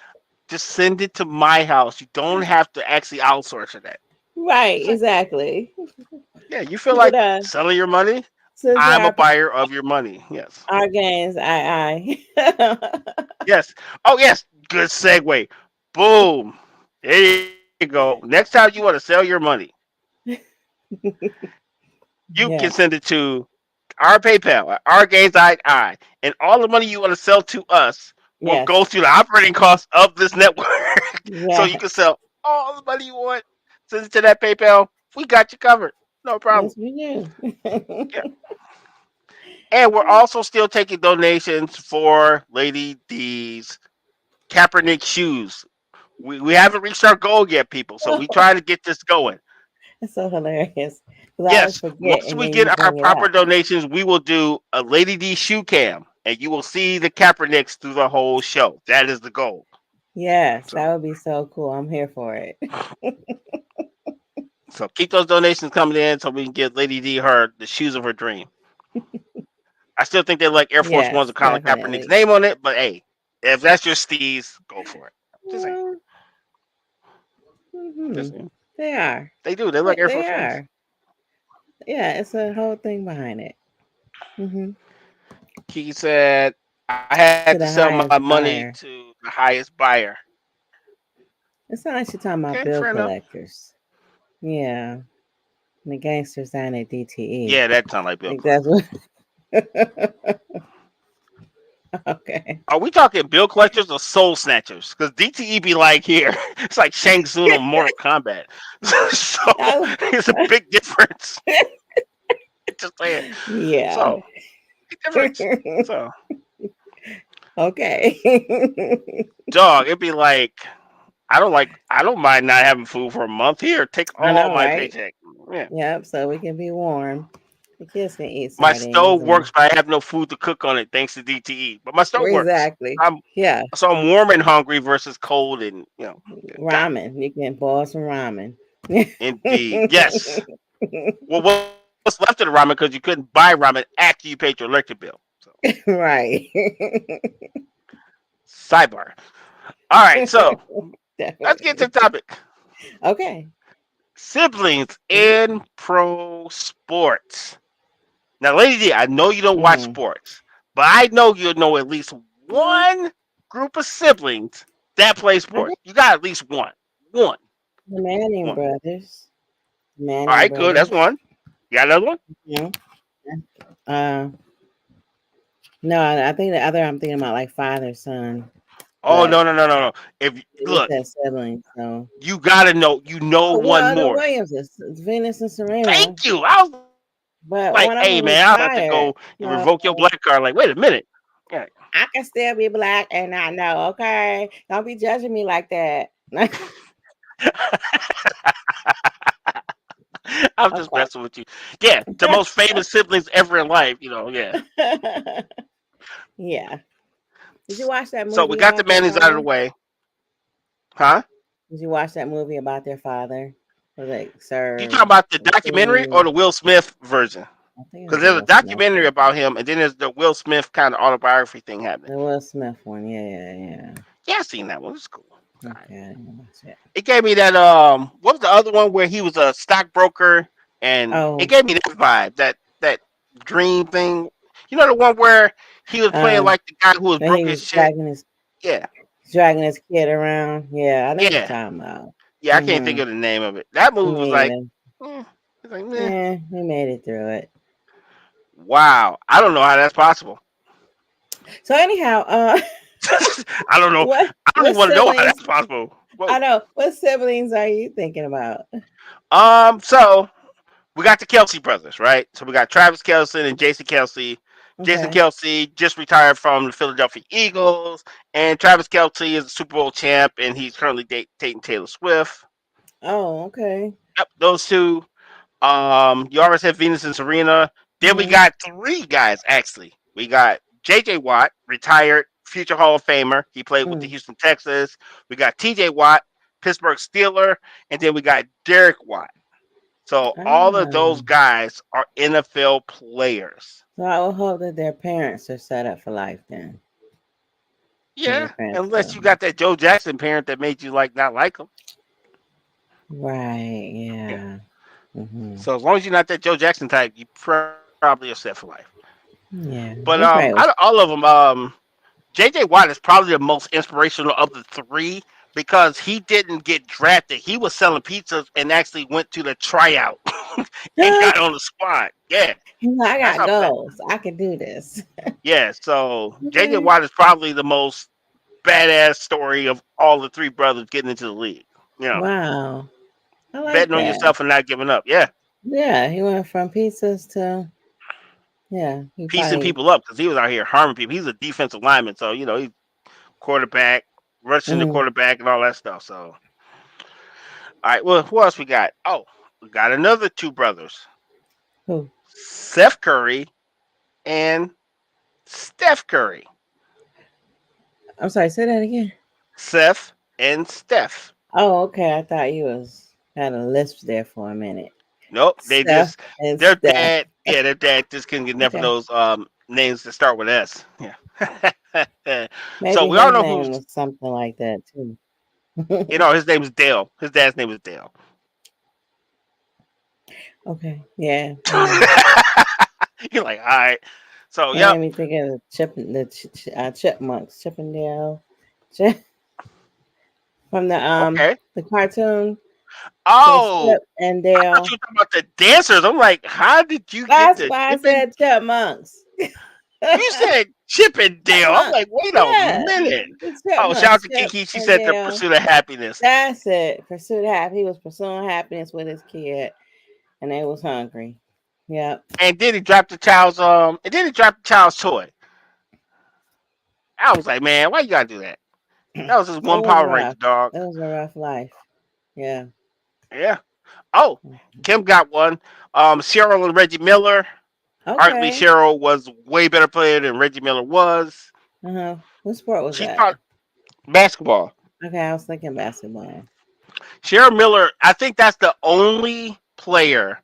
just send it to my house. You don't have to actually outsource for that. Right, It's like, exactly. yeah, you feel But like selling your money? since I'm a buyer of your money. Yes. our gains, I. Yes. Oh, yes. Good segue. Boom. There you go. Next time you want to sell your money, you can Yeah. send it to our PayPal at our gains I, and all the money you want to sell to us will Yes. go through the operating costs of this network. So you can Yes. sell all the money you want, send it to that PayPal. We got you covered. No problem. Yes, we do. Yeah. And we're also still taking donations for Lady D's Kaepernick shoes. We haven't reached our goal yet, people. So we trying to get this going. It's so hilarious. Because I always Yes, forget once and we then you get our bring it proper up. donations, we will do a Lady D shoe cam, and you will see the Kaepernicks through the whole show. That is the goal. Yes, So, that would be so cool. I'm here for it. so keep those donations coming in, so we can get Lady D her the shoes of her dream. I still think they like Air Force Ones Yes, with Colin Kaepernick's definitely. name on it, but hey, if that's your steez, go for it. Just saying. Well, hmm Just saying. They are. They do. They like Air They Force Ones. are. Yeah, it's a whole thing behind it. Hmm. Kiki said, I had to To sell the my highest money buyer. to the highest buyer. It's not like you're talking about Okay, bill fair enough. collectors. Yeah, the gangsters down at DTE. Yeah, that sounds like I bill think that's collectors. what. Okay. Are we talking bill collectors or soul snatchers? Because DTE be like here, it's like Shang Tsung on Mortal Kombat. So Oh, it's a big difference. Just saying. yeah. So big difference. So Okay. dog, it'd be like I don't mind not having food for a month. Here, take I all know, my right? paycheck. Yeah. Yep. So we can be warm. The kids can eat My sardines stove and works, but I have no food to cook on it thanks to DTE. But my stove works. exactly. I'm Yeah. so I'm warm and hungry versus cold and got it. Ramen. You can boil some ramen. Indeed. Yes. Well, what's left of the ramen because you couldn't buy ramen after you paid your electric bill. So Right. Sidebar. All right, so let's get to Definitely. the topic. Okay. Siblings in pro sports. Now, Lady D, I know you don't watch Mm. sports, but I know you know at least one group of siblings that play I sports. think You got at least one. One. the Manning One. brothers. All Manning right, good. That's brothers. one. You got another one? Yeah. Uh, no, I think the other I'm thinking about like father son, Oh, but no. If they just look, had siblings. So you gotta know. You know oh, one well, the more. Williamses, it's Venus and Thank Serena, you. I was but like, one of hey them man, I was about to retired. go and So revoke your black card. Like, wait a minute. Yeah. I can still be black and not know. Okay, don't be judging me like that. I'm just Okay. messing with you. Yeah, the most famous siblings ever in life. Yeah. Yeah. Did you watch that So we movie got the about their Mannings out of the father? way, huh? Did you watch that movie about their father? Was it You talking Sir about the documentary or King? the Will Smith version? I think it Because was a there's a Will Smith documentary one. about him, and then there's the Will Smith kind of autobiography thing happening. The Will Smith one. Yeah. Yeah, I seen that one. It's cool. All right. Okay, I didn't watch it. It gave me that what was the other one where he was a stockbroker, and it Oh, gave me that vibe, that dream thing. You know the one where he was playing um, like the guy who was when he broke as was shit. Yeah, dragging his kid around. Yeah, I know what you're yeah, talking about. yeah. I can't think Mm-hmm. of the name of it. That movie was Me like, either. eh, it's like, meh. Yeah, we made it through it. Wow. I don't know how that's possible. So anyhow, I don't know. what I don't what even want to know how siblings? that's possible. I Whoa. know what siblings are you thinking about? So we got the Kelsey brothers, right? So we got Travis Kelsey and Jason Kelsey. Jason Okay. Kelsey just retired from the Philadelphia Eagles, and Travis Kelsey is a Super Bowl champ, and he's currently dating Taylor Swift. Oh, okay. Yep, those two. You already said Venus and Serena. Then we Mm-hmm. got three guys actually. We got J.J. Watt, retired future Hall of Famer. He played with the Mm. Houston Texans. We got T.J. Watt, Pittsburgh Steeler, and then we got Derek Watt. So all of those Ah. guys are NFL players. So I will hope that their parents are set up for life then. When their Yeah, parents unless go. you got that Joe Jackson parent that made you like not like him. Right. Yeah. Yeah. Mm-hmm. So as long as you're not that Joe Jackson type, you probably are set for life. Yeah. But He probably out was. of all of them, J.J. Watt is probably the most inspirational of the three because he didn't get drafted. He was selling pizzas and actually went to the tryout and got on the squad. Yeah, He's like, I that's got how fast. goals. I can do this. Yeah, so J.J. Okay. Watt is probably the most badass story of all the three brothers getting into the league. You know, Wow. I like betting on that. yourself and not giving up. Yeah, Yeah. He went from pizzas to, yeah. He piecing probably, people up because he was out here harming people. He's a defensive lineman, so he's quarterback, rushing the mm, quarterback, and all that stuff. So, all right, well, who else we got? Oh, we got another two brothers, who? Seth Curry and Steph Curry. I'm sorry. Say that again. Seth and Steph. Oh, okay. I thought you was had a lisp there for a minute. Nope, they Steph just and their Steph. dad. Yeah, their dad just couldn't get enough of Okay. those names that start with S. Yeah. So Maybe we all his know name who's. was something like that too. His name is Dale. His dad's name is Dale. Okay. Yeah. Yeah. You're like, all right. So, It made yep. me think of chipmunks, Chippendale, Chip, from Okay. the cartoon. So Oh, Chip and I thought Dale. you were talking about the dancers. I'm like, how did you get That's the why I Chip and? said chipmunks. You said Chip and Dale. I'm Chipmunk. like, wait a Yeah, minute. the Oh, shout out chipmunks, to Chip Kiki. She and said the Dale. pursuit of happiness. That's it. Pursuit of happiness. He was pursuing happiness with his kid, and they was hungry. Yep. And then he dropped the child's and then he dropped the child's toy. I was like, man, why you gotta do that? That was just It one was Power Ranger rough. dog. It was a rough life. Yeah. Yeah. Oh, Kim got one. Cheryl and Reggie Miller. Arguably, Okay. Cheryl was way better player than Reggie Miller was. What sport was She that? taught basketball. Okay, I was thinking basketball. Cheryl Miller, I think that's the only player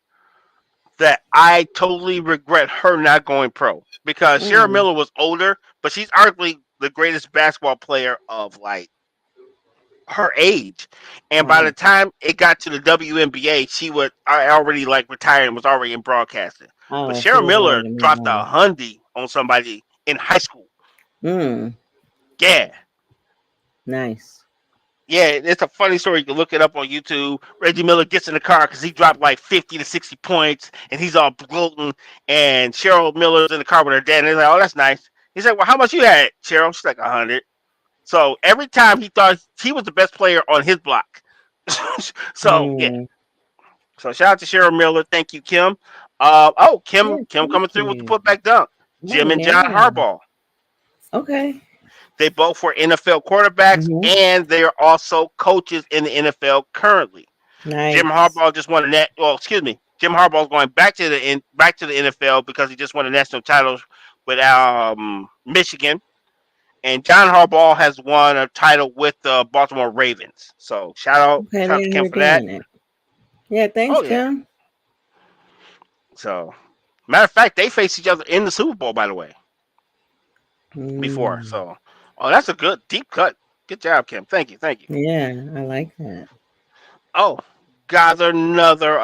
that I totally regret her not going pro because Cheryl Mm, Miller was older, but she's arguably the greatest basketball player of like her age. And by the right. time it got to the WNBA, she was already like retired and was already in broadcasting. But Oh, she Cheryl was ready Miller to move dropped a on. hundy on somebody in high school. Mm, Yeah. nice. Yeah, it's a funny story. You can look it up on YouTube. Reggie Miller gets in the car because he dropped like 50 to 60 points and he's all gloating. And Cheryl Miller's in the car with her dad. And he's like, oh, that's nice. He's like, well, how much you had, Cheryl? She's like, 100. So every time he thought he was the best player on his block. So, yeah. Mm, So shout out to Cheryl Miller. Thank you, Kim. yeah, Kim thank coming through with the you. putback dunk. Oh, Jim and John yeah. Harbaugh. Okay. They both were NFL quarterbacks, Mm-hmm. and they are also coaches in the NFL currently. Jim Nice. Harbaugh just won a net. Well, excuse me. Jim Harbaugh is going back to the NFL because he just won a national title with Michigan, and John Harbaugh has won a title with the Baltimore Ravens. So Okay, shout out to Kim they're for that. doing it. Yeah, thanks, Oh yeah. Kim. So matter of fact, they faced each other in the Super Bowl, by the way, before. Mm, So that's a good deep cut. Good job, Kim. Thank you. Thank you. yeah, I like that. Oh, got another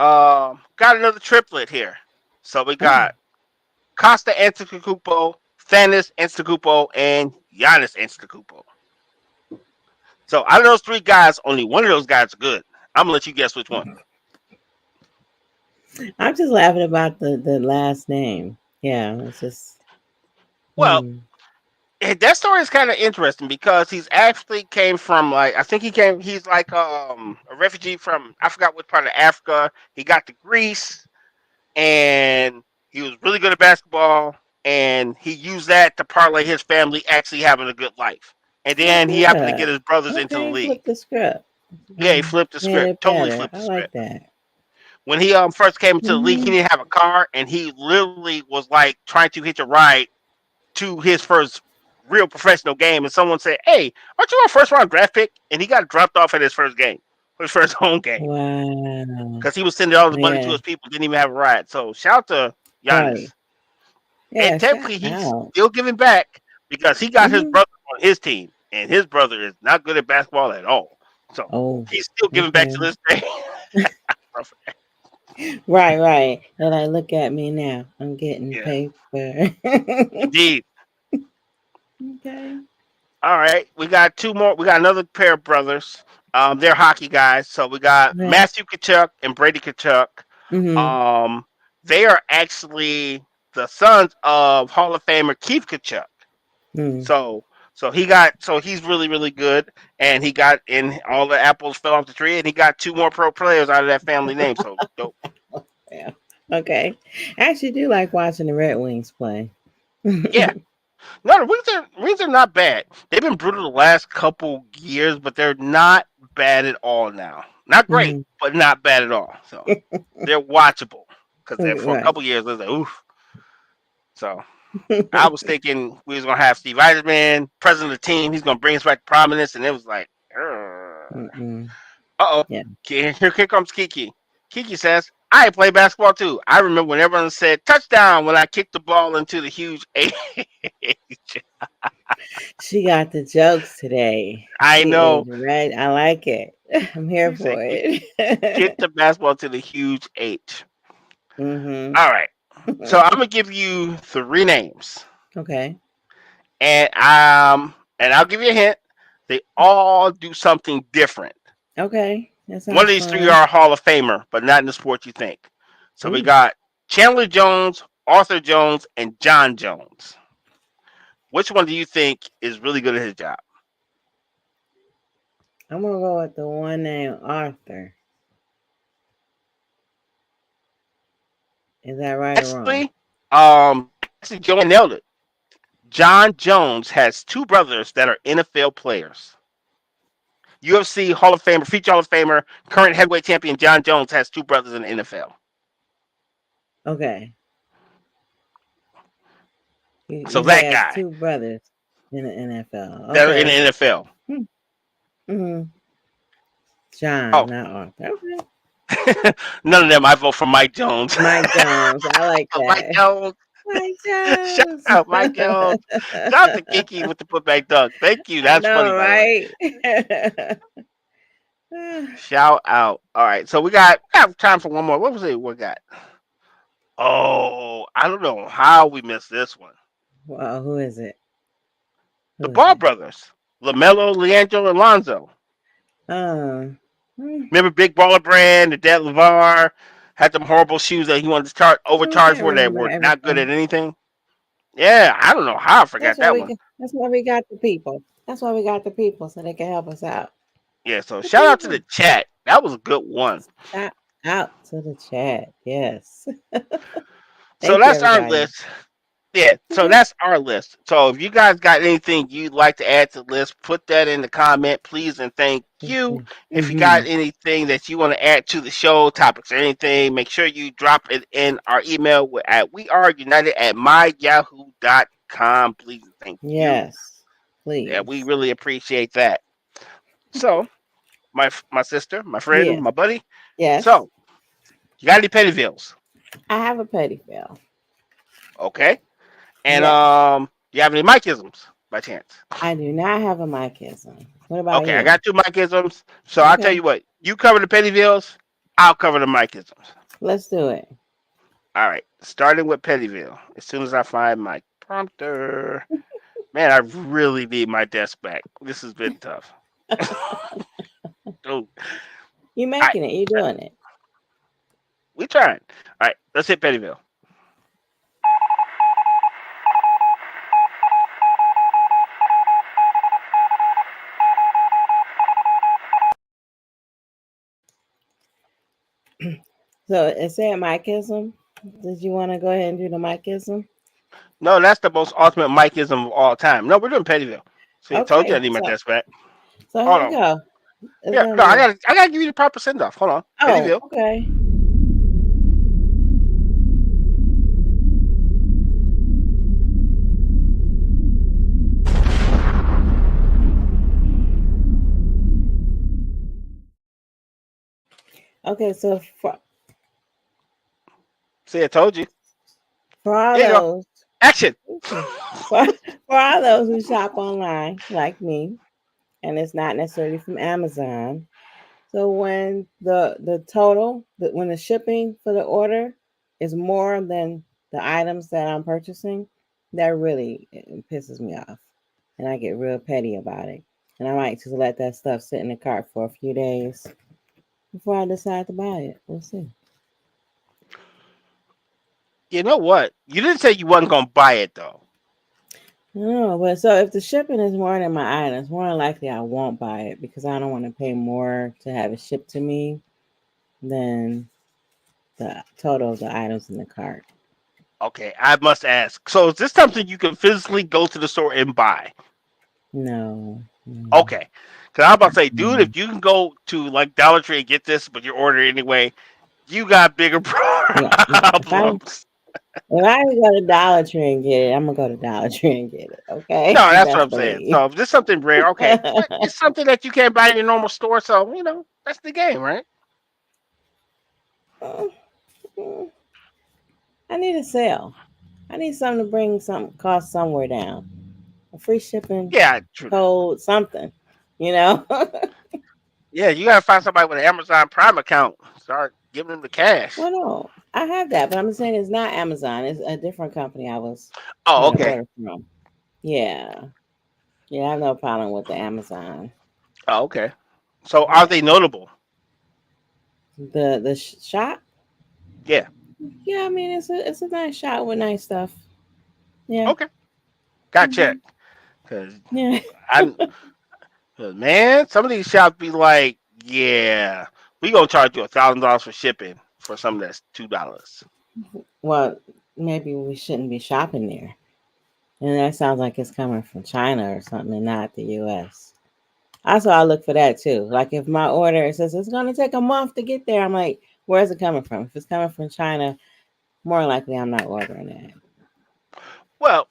triplet here. So we Oh, got Costa Antetokounmpo, Thanos Antetokounmpo, and Giannis Antetokounmpo. So out of those three guys, only one of those guys is good. I'm gonna let you guess which one. I'm just laughing about the last name. Yeah, it's just. Well, Hmm. that story is kind of interesting because he's actually came from like I think he's like a refugee from I forgot what part of Africa. He got to Greece and he was really good at basketball and he used that to parlay his family actually having a good life. And Oh, then he happened to get good. his brothers into the Okay, league. flip the script. Yeah, he Mm, flipped the made script. it Totally better. flipped I the like script. that. When he first came into the league, he Mm-hmm. didn't have a car and he literally was like trying to hitch a ride to his first real professional game, and someone said, "Hey, aren't you a first round draft pick?" And he got dropped off at his first game, his first home game, Wow. because he was sending all the money to Yeah. his people, didn't even have a ride. So shout out to Right. Giannis, and Yeah. Shout technically he's out. still giving back because he got his Mm-hmm. brother on his team, and his brother is not good at basketball at all. So Oh. he's still giving back to Okay. this day. Right. Right. And I look at me now. I'm getting Yeah, paper. indeed. Okay. All right, we got two more. We got another pair of brothers. They're hockey guys. So we got Okay. Matthew Kachuk and Brady Kachuk. Mm-hmm. Um, they are actually the sons of Hall of Famer Keith Kachuk. Mm. So he's really really good, and he got in all the apples fell off the tree, and he got two more pro players out of that family name. So dope. Yeah. Okay. I actually do like watching the Red Wings play. Yeah. No, the Wings are not bad. They've been brutal the last couple years, but they're not bad at all now. Not great, Mhm. but not bad at all. So they're watchable because for a Right. couple years, I was like, oof. So I was thinking we was gonna have Steve Eisenman, president of the team. He's gonna bring us back to prominence, and it was like, Mm-mm. uh oh, Yeah. here comes Kiki. Kiki says, "I play basketball too. I remember when everyone said touchdown when I kicked the ball into the huge age." She got the jokes today. I She is know. right. I like it. I'm here He said, for kick it. the basketball to the huge H. Mm-hmm. All right. So I'm gonna give you three names, Okay. and I'll give you a hint. They all do something different. Okay. That One of sounds these three fun. are a Hall of Famer, but not in the sport you think. So we Ooh. got Chandler Jones, Arthur Jones, and John Jones. Which one do you think is really good at his job? I'm gonna go with the one named Arthur. Is that right or wrong? Actually, Joe nailed it. John Jones has two brothers that are NFL players. UFC Hall of Famer, future Hall of Famer, current heavyweight champion John Jones has two brothers in the NFL. Okay. So He that has guy two brothers in the NFL. that are in the Okay. NFL. Mm-hmm. John, Oh, not Arthur. Okay. None of them. I vote for Mike Jones. Mike Jones. I like Mike that. Jones. Mike Shout Jones. out Mike Jones. Shout out to Kiki with the putback dunk. Thank you. I That's funny, know, by the way. right? Shout out. All right. So we have time for one more. What was it? We got? Oh, I don't know how we missed this one. Well, who is it? The Who is Ball it? brothers, Lamelo, Leandro, and Lonzo. Um, hmm, Remember Big Baller Brand, the Dad Levar had them horrible shoes that he wanted to I overcharge can't for that remember were not good at everything. anything. Yeah, I don't know how I That's forgot why that we. one. That's why we got the people. That's why we got the people so they can help us out. Yeah, so The shout out to the people. chat. That was a good one. Shout out to the chat. Yes. So Thank you, that's our everybody. list. Yeah, so that's our list. So if you guys got anything you'd like to add to the list, put that in the comment, please, and thank you. If you got Mm-hmm. anything that you want to add to the show, topics or anything, make sure you drop it in our email at weareunited@myyahoo.com. Please and thank you. Yes. Yeah, we Please. really appreciate that. So, my sister, my friend, Yes. my buddy. Yes. So, you got any petty bills? I have a petty fail. Okay. And Yes. you have any Mikeisms by chance? I do not have a micism. What about Okay, I you? got two Mikeisms. So I'll tell Okay. you what, you cover the petty bills, I'll cover the Mikeisms. Let's do it. All right, starting with Pettyville. As soon as I find my prompter, man, I really need my desk back. This has been tough. Dude. You All right, making it. You're doing it. we trying. All right, let's hit Pettyville. So it said micism. Did you want to go ahead and do the micism? No, that's the most ultimate Mikeism of all time. No, we're doing Pettyville. See, I told you I Okay. need my So desk back. here Hold we on. go. It's Yeah, gonna no, be. I gotta give you the proper send off. Hold on, Oh, Pettyville. okay. Okay. So See, I told you. for all Here you go. those Action. for, for all those who shop online like me, and it's not necessarily from Amazon. So when the total, when the shipping for the order is more than the items that I'm purchasing, that really it pisses me off, and I get real petty about it. And I might just let that stuff sit in the cart for a few days before I decide to buy it. We'll see. You know what? You didn't say you wasn't gonna buy it though. No, but so if the shipping is more than my items, more than likely I won't buy it because I don't want to pay more to have it shipped to me than the total of the items in the cart. Okay, I must ask. So is this something you can physically go to the store and buy? No. No. Okay, because I'm about to say, dude, No. if you can go to like Dollar Tree and get this, but you order it anyway, you got bigger Yeah, problems. if I can go to Dollar Tree and get it, I'm gonna go to Dollar Tree and get it. Okay, No, that's what best I'm saying. believe. So if this is something rare, okay, but it's something that you can't buy in your normal store. So that's the game, right? Uh, mm, I need a sale. I need something to bring some cost somewhere down. A free shipping Yeah, true. code, something. You know. Yeah, you gotta find somebody with an Amazon Prime account. Start giving them the cash. Well, no, I have that, but I'm saying it's not Amazon. It's a different company I was Oh, trying to okay. order from. Yeah, yeah, I have no problem with the Amazon. Oh, okay. So are Yeah, they notable? the shop. Yeah. Yeah, I mean it's a nice shop with nice stuff. Yeah. Okay. Got Hmm. checked. Cause Yeah. I, cause man, some of these shops be like, yeah, we gonna charge you $1,000 for shipping for something that's $2. Well, maybe we shouldn't be shopping there. And that sounds like it's coming from China or something and not the US. Also, I look for that too. Like if my order says it's going to take a month to get there, I'm like, where's it coming from? If it's coming from China, more likely I'm not ordering that. Well,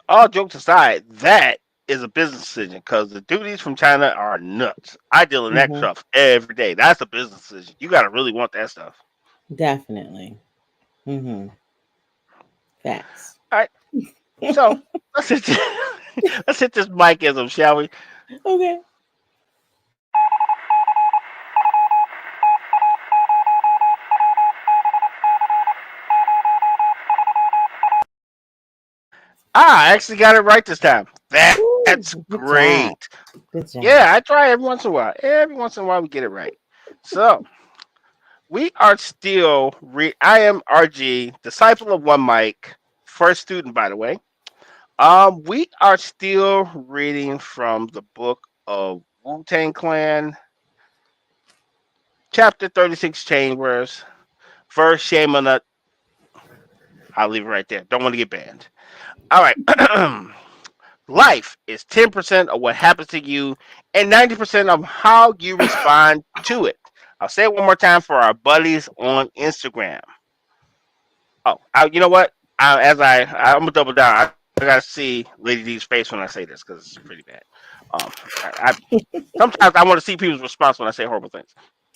all jokes aside, that is a business decision because the duties from China are nuts. I deal in that Mm-hmm. stuff every day. That's a business decision. You gotta really want that stuff. Definitely. Mm-hmm. Facts. All right, so let's hit let's hit this micism, shall we? Okay. I actually got it right this time. That's Ooh, good job. great. Good job. Yeah, I try every once in a while. Every once in a while, we get it right. So we are still. I am RG, disciple of One Mike, first student, by the way. We are still reading from the book of Wu Tang Clan, chapter 36, Chambers, verse Shame on the. I'll leave it right there. Don't want to get banned. All right. Life is 10% of what happens to you and 90% of how you respond to it. I'll say it one more time for our buddies on Instagram. Oh, you know what? I'm gonna double down. I gotta see Lady D's face when I say this because it's pretty bad. Um, sometimes I want to see people's response when I say horrible things.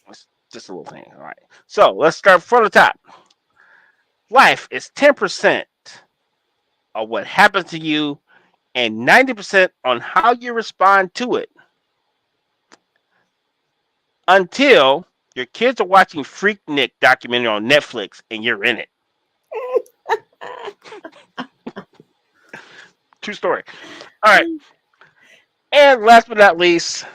It's just a little thing. All right. So let's start from the top. Life is 10% of what happens to you and 90% on how you respond to it. Until your kids are watching Freak Nick documentary on Netflix and you're in it. True story. All right. And last but not least,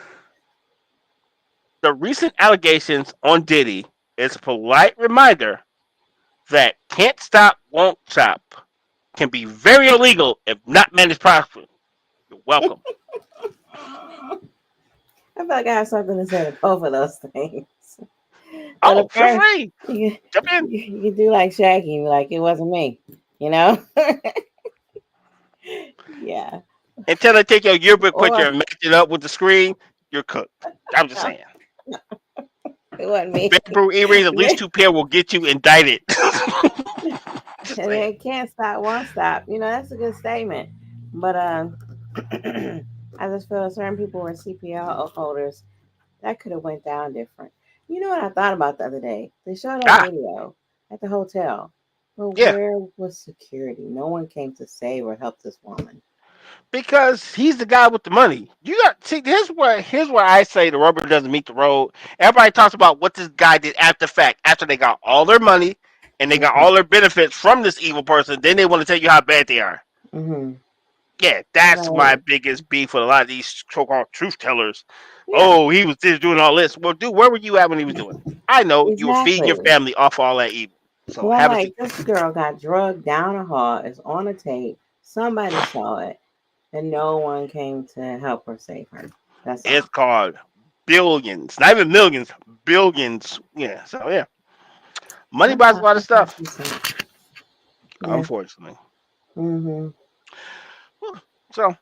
the recent allegations on Diddy is a polite reminder that can't stop, won't stop can be very illegal if not managed properly. You're welcome. I feel like I have something to say to both of those things. Well, the Oh, feel first, free. you, Jump in. you do like Shaggy, like it wasn't me, you know? Yeah. Until they take your yearbook picture Or and match it up with the screen, you're cooked. I'm just no, saying. it wasn't me. Bamboo earrings, at least two pair will get you indicted. Just And saying. it can't stop, won't stop. That's a good statement. But I just feel certain people were CPL holders that could have went down different. You know what I thought about the other day? They showed that Ah, video at the hotel, but yeah. where was security? No one came to save or help this woman. Because he's the guy with the money. You got see. Here's where I say the rubber doesn't meet the road. Everybody talks about what this guy did after the fact, after they got all their money and they got Mm-hmm. all their benefits from this evil person. Then they want to tell you how bad they are. Mm-hmm. Yeah, that's my Right. biggest beef with a lot of these so-called truth tellers. Yeah. Oh, he was just doing all this. Well, dude, where were you at when he was doing it? I know you were feeding your Exactly. family off all that evil. So Well, I'm have a seat. like, this girl got drugged down a hall. It's on a tape. Somebody saw it, and no one came to help her save her. That's It's all. called billions, not even millions, billions. Yeah. So yeah, money That's buys a all. lot of That's my stuff. 2 cents. Yeah. Unfortunately. Mm-hmm. So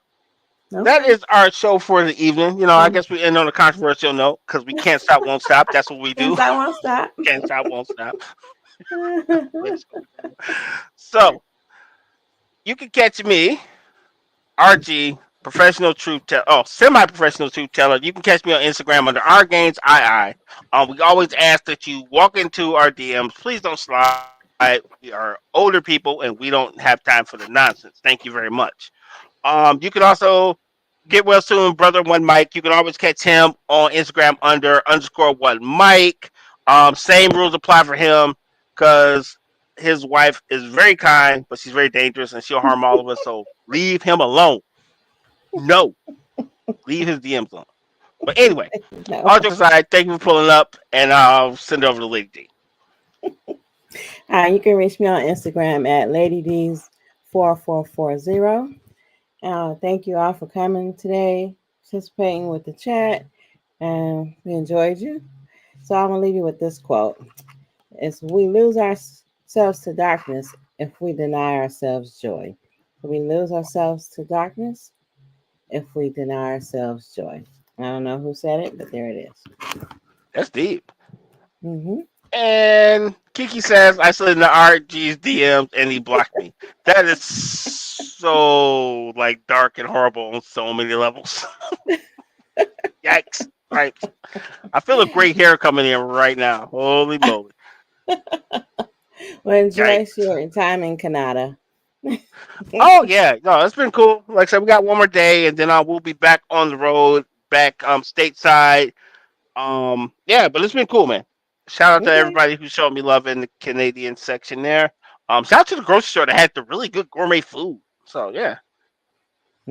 that Okay. is our show for the evening. I guess we end on a controversial note because we can't stop, won't stop. That's what we Yes, do. I won't stop. Can't stop, won't stop. That's what we do. So you can catch me, RG, professional truth teller. Oh, semi-professional truth teller. You can catch me on Instagram under our games II. We always ask that you walk into our DMs. Please don't slide. We are older people and we don't have time for the nonsense. Thank you very much. You can also get well soon, brother One Mike. You can always catch him on Instagram under underscore One Mike. Same rules apply for him because his wife is very kind, but she's very dangerous and she'll harm all of us. So leave him alone. No, leave his DMs alone. But anyway, No. all jokes aside, thank you for pulling up, and I'll send it over to Lady D. You can reach me on Instagram at LadyD's4440. Thank you all for coming today, participating with the chat, and we enjoyed you. So I'm gonna leave you with this quote: "It's we lose ourselves to darkness if we deny ourselves joy. We lose ourselves to darkness if we deny ourselves joy." I don't know who said it, but there it is. That's deep. Mm-hmm. And Kiki says I slid into RG's DMs and he blocked me. That is so like dark and horrible on so many levels. Yikes! Right. I feel a gray hair coming in right now. Holy moly! Well, enjoy Yikes! your time in Canada. Oh yeah, no, it's been cool. Like I said, we got one more day, and then we'll be back on the road, back stateside. Yeah, but it's been cool, man. Shout out to Okay. everybody who showed me love in the Canadian section there. Shout out to the grocery store that had the really good gourmet food. So yeah,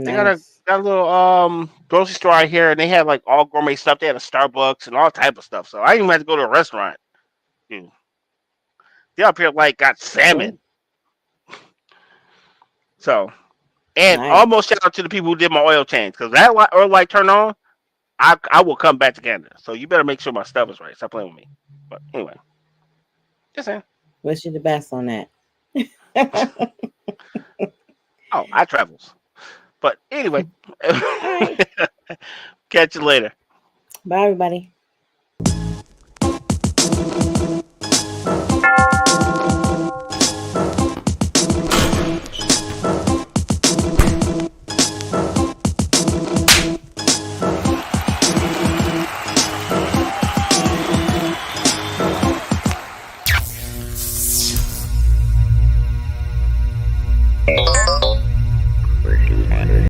they Nice. got a little grocery store out here, and they had like all gourmet stuff. They had a Starbucks and all type of stuff. So I didn't even have to go to a restaurant. Dude, they up here like got Cool. salmon. So and Nice. almost shout out to the people who did my oil change because that oil light turned on. I will come back to Canada. So you better make sure my stuff is right. Stop playing with me. But anyway, just saying. Wish you the best on that. Oh, I travels. But anyway, All right. catch you later. Bye, everybody.